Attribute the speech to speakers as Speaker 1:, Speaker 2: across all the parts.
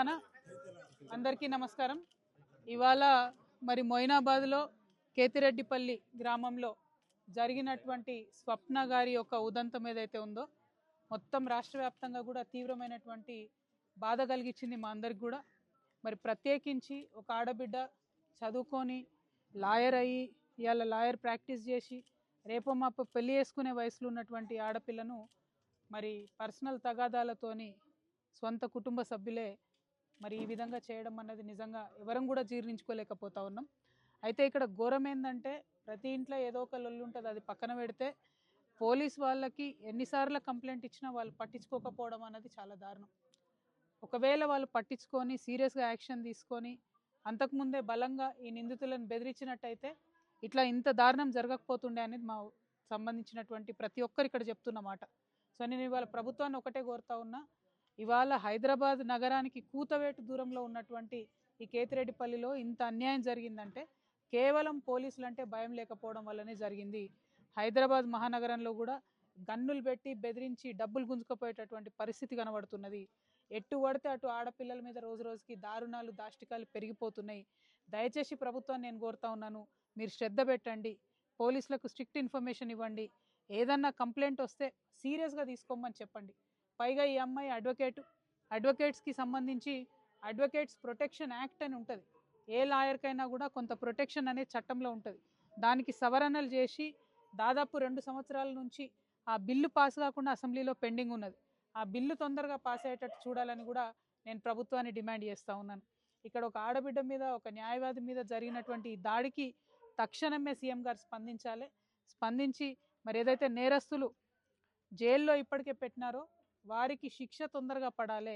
Speaker 1: తెలంగాణ అందరికీ నమస్కారం. ఇవాళ మరి మొయినాబాద్లో కేతిరెడ్డిపల్లి గ్రామంలో జరిగినటువంటి స్వప్న గారి యొక్క ఉదంతం ఏదైతే ఉందో మొత్తం రాష్ట్ర వ్యాప్తంగా కూడా తీవ్రమైనటువంటి బాధ కలిగించింది మా అందరికి కూడా. మరి ప్రత్యేకించి ఒక ఆడబిడ్డ చదువుకొని లాయర్ అయ్యి ఇవాళ లాయర్ ప్రాక్టీస్ చేసి రేపో మాపో పెళ్లి చేసుకునే వయసులో ఉన్నటువంటి ఆడపిల్లను మరి పర్సనల్ తగాదాలతోని సొంత కుటుంబ సభ్యులే మరి ఈ విధంగా చేయడం అన్నది నిజంగా ఎవరం కూడా జీర్ణించుకోలేకపోతా ఉన్నాం. అయితే ఇక్కడ ఘోరం ఏంటంటే ప్రతి ఇంట్లో ఏదో ఒక లొల్లి ఉంటుంది, అది పక్కన పెడితే పోలీస్ వాళ్ళకి ఎన్నిసార్లు కంప్లైంట్ ఇచ్చినా వాళ్ళు పట్టించుకోకపోవడం అన్నది చాలా దారుణం. ఒకవేళ వాళ్ళు పట్టించుకొని సీరియస్గా యాక్షన్ తీసుకొని అంతకుముందే బలంగా ఈ నిందితులను బెదిరించినట్టయితే ఇట్లా ఇంత దారుణం జరగకపోతుండే అనేది మా సంబంధించినటువంటి ప్రతి ఒక్కరు ఇక్కడ చెప్తున్న మాట. సో నేను ఇవాళ ప్రభుత్వాన్ని ఒకటే కోరుతా ఉన్నా, ఇవాళ హైదరాబాద్ నగరానికి కూతవేటు దూరంలో ఉన్నటువంటి ఈ కేతిరెడ్డిపల్లిలో ఇంత అన్యాయం జరిగిందంటే కేవలం పోలీసులు అంటే భయం లేకపోవడం వల్లనే జరిగింది. హైదరాబాద్ మహానగరంలో కూడా గన్నులు పెట్టి బెదిరించి డబ్బులు గుంజుకుపోయేటటువంటి పరిస్థితి కనబడుతున్నది. ఎటు పడితే అటు ఆడపిల్లల మీద రోజు రోజుకి దారుణాలు దాష్టికాలు పెరిగిపోతున్నాయి. దయచేసి ప్రభుత్వాన్ని నేను కోరుతా ఉన్నాను, మీరు శ్రద్ధ పెట్టండి, పోలీసులకు స్ట్రిక్ట్ ఇన్ఫర్మేషన్ ఇవ్వండి, ఏదన్నా కంప్లైంట్ వస్తే సీరియస్గా తీసుకోమని చెప్పండి. పైగా ఈ అమ్మాయి అడ్వకేట్స్కి సంబంధించి అడ్వకేట్స్ ప్రొటెక్షన్ యాక్ట్ అని ఉంటుంది. ఏ లాయర్కైనా కూడా కొంత ప్రొటెక్షన్ అనేది చట్టంలో ఉంటుంది. దానికి సవరణలు చేసి దాదాపు 2 సంవత్సరాల నుంచి ఆ బిల్లు పాస్ కాకుండా అసెంబ్లీలో పెండింగ్ ఉన్నది. ఆ బిల్లు తొందరగా పాస్ అయ్యేటట్టు చూడాలని కూడా నేను ప్రభుత్వాన్ని డిమాండ్ చేస్తూ ఉన్నాను. ఇక్కడ ఒక ఆడబిడ్డ మీద ఒక న్యాయవాది మీద జరిగినటువంటి దాడికి తక్షణమే సీఎం గారు స్పందించాలి. స్పందించి మరి ఏదైతే నేరస్తులు జైల్లో ఇప్పటికే పెట్టినారో వారికి శిక్ష తొందరగా పడాలి.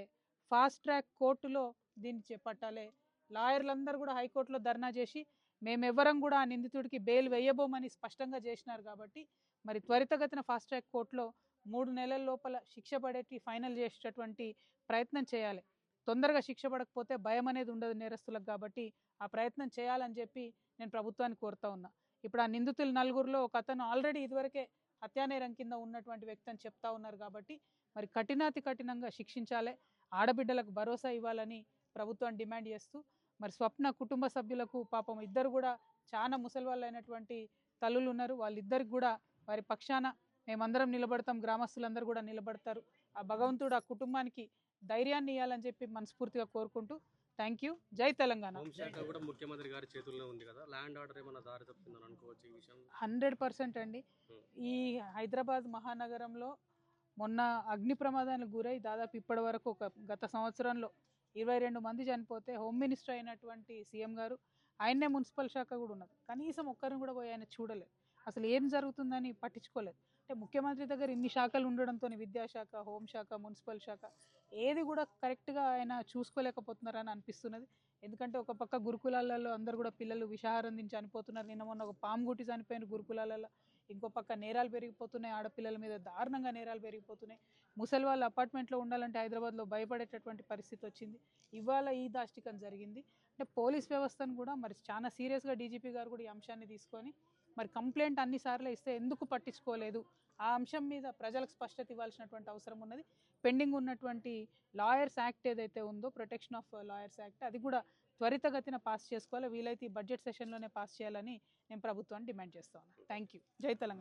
Speaker 1: ఫాస్ట్ ట్రాక్ కోర్టులో దీన్ని చేపట్టాలి. లాయర్లందరూ కూడా హైకోర్టులో ధర్నా చేసి మేమెవ్వరం కూడా ఆ నిందితుడికి బెయిల్ వేయబోమని స్పష్టంగా చేసినారు. కాబట్టి మరి త్వరితగతిన ఫాస్ట్ ట్రాక్ కోర్టులో 3 నెలల లోపల శిక్ష పడేటి ఫైనల్ చేసేటటువంటి ప్రయత్నం చేయాలి. తొందరగా శిక్ష పడకపోతే భయం అనేది ఉండదు నేరస్తులకు. కాబట్టి ఆ ప్రయత్నం చేయాలని చెప్పి నేను ప్రభుత్వాన్ని కోరుతా ఉన్నా. ఇప్పుడు ఆ నిందితులు 4గురిలో ఒక అతను ఆల్రెడీ ఇదివరకే హత్యానేరం కింద ఉన్నటువంటి వ్యక్తి అని చెప్తా ఉన్నారు. కాబట్టి మరి కఠినాతి కఠినంగా శిక్షించాలి, ఆడబిడ్డలకు భరోసా ఇవ్వాలని ప్రభుత్వాన్ని డిమాండ్ చేస్తూ మరి స్వప్న కుటుంబ సభ్యులకు పాపం ఇద్దరు కూడా చాలా ముసలి వాళ్ళు అయినటువంటి తల్లులు ఉన్నారు. వాళ్ళిద్దరికి కూడా వారి పక్షాన మేమందరం నిలబడతాం, గ్రామస్తులందరూ కూడా నిలబడతారు. ఆ భగవంతుడు ఆ కుటుంబానికి ధైర్యాన్ని ఇవ్వాలని చెప్పి మనస్ఫూర్తిగా కోరుకుంటూ థ్యాంక్ యూ. జై తెలంగాణ.
Speaker 2: ముఖ్యమంత్రి గారి చేతుల్లో ఉంది కదా, ల్యాండ్ ఆర్డర్ ఏమైనా దారి తప్పుతుందని అనుకోవచ్చు ఈ విషయం?
Speaker 1: 100% అండి. ఈ హైదరాబాద్ మహానగరంలో మొన్న అగ్ని ప్రమాదానికి గురై దాదాపు ఇప్పటి వరకు గత సంవత్సరంలో 22 మంది చనిపోతే హోమ్ మినిస్టర్ అయినటువంటి సీఎం గారు ఆయన్నే మున్సిపల్ శాఖ కూడా ఉన్నది, కనీసం ఒక్కరిని కూడా పోయి ఆయన చూడలేదు. అసలు ఏం జరుగుతుందని పట్టించుకోలేదు. అంటే ముఖ్యమంత్రి దగ్గర ఇన్ని శాఖలు ఉండడంతో విద్యాశాఖ, హోంశాఖ, మున్సిపల్ శాఖ ఏది కూడా కరెక్ట్గా ఆయన చూసుకోలేకపోతున్నారని అనిపిస్తున్నది. ఎందుకంటే ఒక పక్క గురుకులాలలో అందరు కూడా పిల్లలు విషాహారం నుంచి చనిపోతున్నారు. నిన్న మొన్న ఒక పాము గుట్టి చనిపోయిన గురుకులాలలో. ఇంకో పక్క నేరాలు పెరిగిపోతున్నాయి, ఆడపిల్లల మీద దారుణంగా నేరాలు పెరిగిపోతున్నాయి. ముసలి వాళ్ళు అపార్ట్మెంట్లో ఉండాలంటే హైదరాబాద్లో భయపడేటటువంటి పరిస్థితి వచ్చింది. ఇవాళ ఈ దాష్టికం జరిగింది. అంటే పోలీస్ వ్యవస్థను కూడా మరి చాలా సీరియస్గా డీజీపీ గారు కూడా ఈ అంశాన్ని తీసుకొని మరి కంప్లైంట్ అన్నిసార్లు ఇస్తే ఎందుకు పట్టించుకోలేదు, ఆ అంశం మీద ప్రజలకు స్పష్టత ఇవ్వాల్సినటువంటి అవసరం ఉన్నది. పెండింగ్ ఉన్నటువంటి లాయర్స్ యాక్ట్ ఏదైతే ఉందో, ప్రొటెక్షన్ ఆఫ్ లాయర్స్ యాక్ట్, అది కూడా త్వరితగతిన పాస్ చేసుకోవాలి. వీలైతే ఈ బడ్జెట్ సెషన్లోనే పాస్ చేయాలని నేను ప్రభుత్వాన్ని డిమాండ్ చేస్తా ఉన్నాను. Thank you. జై తెలంగాణ.